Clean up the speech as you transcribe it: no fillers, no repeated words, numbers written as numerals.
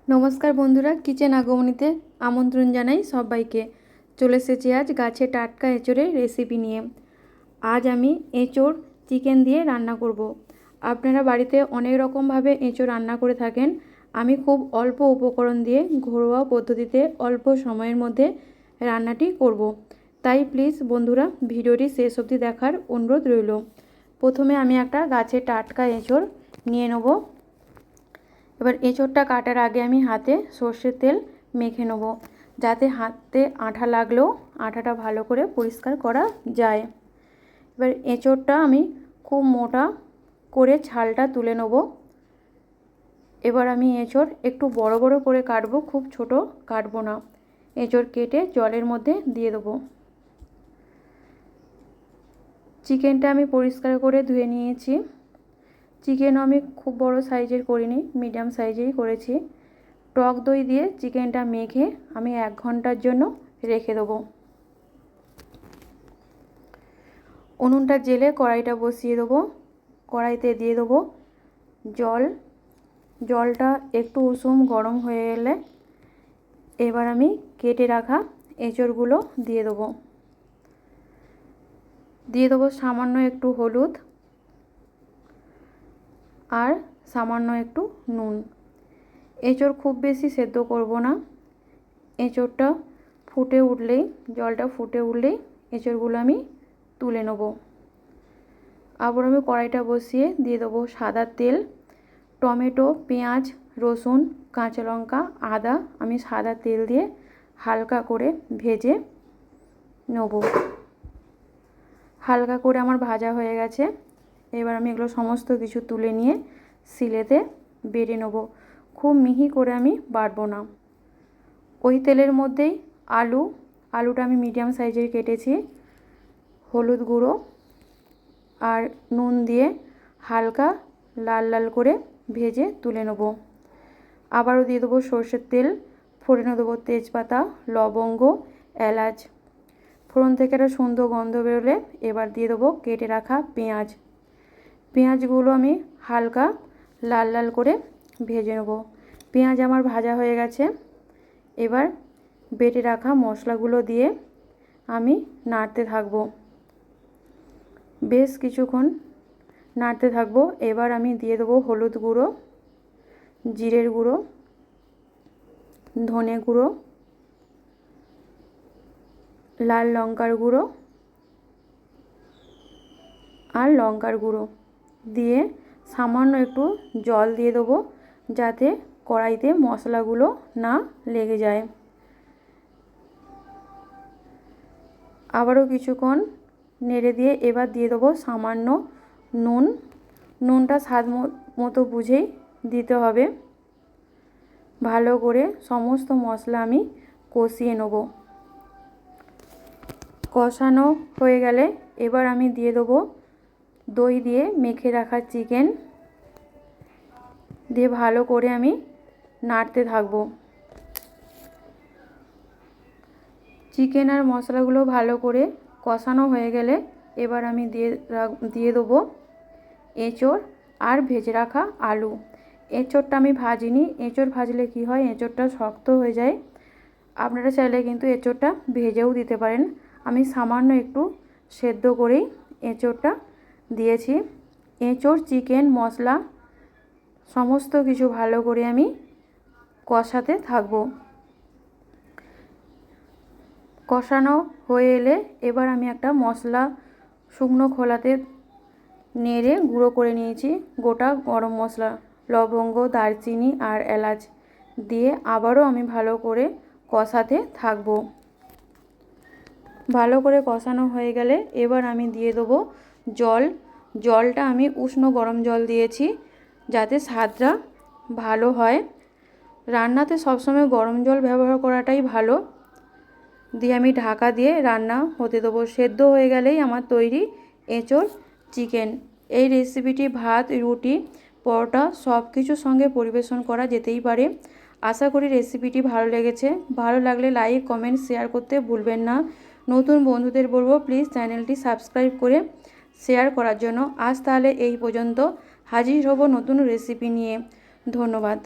নমস্কার বন্ধুরা, কিচেন আগমনীতে আমন্ত্রণ জানাই সবাইকে। চলে এসেছি আজ গাছে টাটকা এঁচোড়ের রেসিপি নিয়ে। আজ আমি এঁচোড় চিকেন দিয়ে রান্না করব। আপনারা বাড়িতে অনেক রকমভাবে এঁচোড় রান্না করে থাকেন। আমি খুব অল্প উপকরণ দিয়ে ঘরোয়া পদ্ধতিতে অল্প সময়ের মধ্যে রান্নাটি করব। তাই প্লিজ বন্ধুরা ভিডিওটি শেষ অবধি দেখার অনুরোধ রইল। প্রথমে আমি একটা গাছে টাটকা এঁচোড় নিয়ে নেব। এবার এঁচোড়টা কাটার আগে আমি হাতে সর্ষের তেল মেখে নেব, যাতে হাতে আঠা লাগলেও আঠাটা ভালো করে পরিষ্কার করা যায়। এবার এঁচোড়টা আমি খুব মোটা করে ছালটা তুলে নেব। এবার আমি এঁচোড় একটু বড় বড় করে কাটবো, খুব ছোট কাটবো না। এঁচোড় কেটে জলের মধ্যে দিয়ে দেবো। চিকেনটা আমি পরিষ্কার করে ধুয়ে নিয়েছি। চিকেন আমি খুব বড় সাইজের করিনি, মিডিয়াম সাইজেই করেছি। টক দই দিয়ে চিকেনটা মেখে আমি 1 ঘন্টার জন্য রেখে দেবো। উনুনটা জেলে কড়াইটা বসিয়ে দেবো। কড়াইতে দিয়ে দেবো জল। জলটা একটু উষুম গরম হয়ে এলে এবার আমি কেটে রাখা এঁচোড়গুলো দিয়ে দেবো। দিয়ে দেবো সামান্য একটু হলুদ আর সামান্য একটু নুন। এঁচোড় খুব বেশি সেদ্ধ করব না। এঁচোড়টা ফুটে উঠলেই, জলটা ফুটে উঠলেই এঁচোড়গুলো আমি তুলে নেব। আবার আমি কড়াইটা বসিয়ে দিয়ে দেবো সাদা তেল। টমেটো, পেঁয়াজ, রসুন, কাঁচা লঙ্কা, আদা আমি সাদা তেল দিয়ে হালকা করে ভেজে নেব। হালকা করে আমার ভাজা হয়ে গেছে। এবার আমি এগুলো সমস্ত কিছু তুলে নিয়ে শিলেতে বেটে নেব। খুব মিহি করে আমি বাটবো না। ওই তেলের মধ্যেই আলুটা আমি মিডিয়াম সাইজের কেটেছি। হলুদ গুঁড়ো আর নুন দিয়ে হালকা লাল লাল করে ভেজে তুলে নেব। আবারও দিয়ে দেবো সর্ষের তেল, ফোড়নে দেবো তেজপাতা, লবঙ্গ, এলাচ। ফোড়ন থেকে একটা সুন্দর গন্ধ বেরোলে এবার দিয়ে দেবো কেটে রাখা পেঁয়াজ। পেঁয়াজগুলো আমি হালকা লাল লাল করে ভেজে নেব। পেঁয়াজ আমার ভাজা হয়ে গেছে। এবার বেটে রাখা মশলাগুলো দিয়ে আমি নাড়তে থাকবো। বেশ কিছুক্ষণ নাড়তে থাকবো। এবার আমি দিয়ে দেবো হলুদ গুঁড়ো, জিরের গুঁড়ো, ধনে গুঁড়ো, লাল লঙ্কার গুঁড়ো আর লঙ্কার গুঁড়ো দিয়ে সামান্য একটু জল দিয়ে দেবো, যাতে কড়াইতে মশলাগুলো না লেগে যায়। আবারও কিছুক্ষণ নেড়ে দিয়ে এবার দিয়ে দেবো সামান্য নুন। নুনটা স্বাদ মতো বুঝেই দিতে হবে। ভালো করে সমস্ত মশলা আমি কষিয়ে নেব। কষানো হয়ে গেলে এবার আমি দিয়ে দেবো দই দিয়ে মেখে রাখা চিকেন দিয়ে ভালো করে আমি নাড়তে থাকবো। চিকেন আর মশলাগুলো ভালো করে কষানো হয়ে গেলে এবার আমি দিয়ে দেবো এঁচোড় আর ভেজে রাখা আলু। এঁচোড়টা আমি ভাজিনি। এঁচোড় ভাজলে কি হয়, এঁচোড়টা শক্ত হয়ে যায়। আপনারা চাইলে কিন্তু এঁচোড়টা ভেজেও দিতে পারেন। আমি সামান্য একটু সেদ্ধ করেই এঁচোড়টা দিয়েছি। এঁচোড়, চিকেন, মশলা সমস্ত কিছু ভালো করে আমি কষাতে থাকবো। কষানো হয়ে এলে এবার আমি একটা মশলা শুকনো খোলাতে নেড়ে গুঁড়ো করে নিয়েছি গোটা গরম মশলা, লবঙ্গ, দারচিনি আর এলাচ দিয়ে আবারও আমি ভালো করে কষাতে থাকবো। ভালো করে কষানো হয়ে গেলে এবার আমি দিয়ে দেবো জল। জলটা আমি উষ্ণ গরম জল দিয়েছি, যাতে স্বাদটা ভালো হয়। রান্নাতে সবসময় গরম জল ব্যবহার করাটাই ভালো। দিয়ে আমি ঢাকা দিয়ে রান্না হতে দেবো। সেদ্ধ হয়ে গেলেই আমার তৈরি এঁচোড় চিকেন। এই রেসিপিটি ভাত, রুটি, পরোটা সব কিছুর সঙ্গে পরিবেশন করা যেতেই পারে। আশা করি রেসিপিটি ভালো লেগেছে। ভালো লাগলে লাইক, কমেন্ট, শেয়ার করতে ভুলবেন না। নতুন বন্ধুদের বলবো প্লিজ চ্যানেলটি সাবস্ক্রাইব করে শেয়ার করার জন্য। আজ তাহলে এই পর্যন্ত। হাজির হব নতুন রেসিপি নিয়ে। ধন্যবাদ।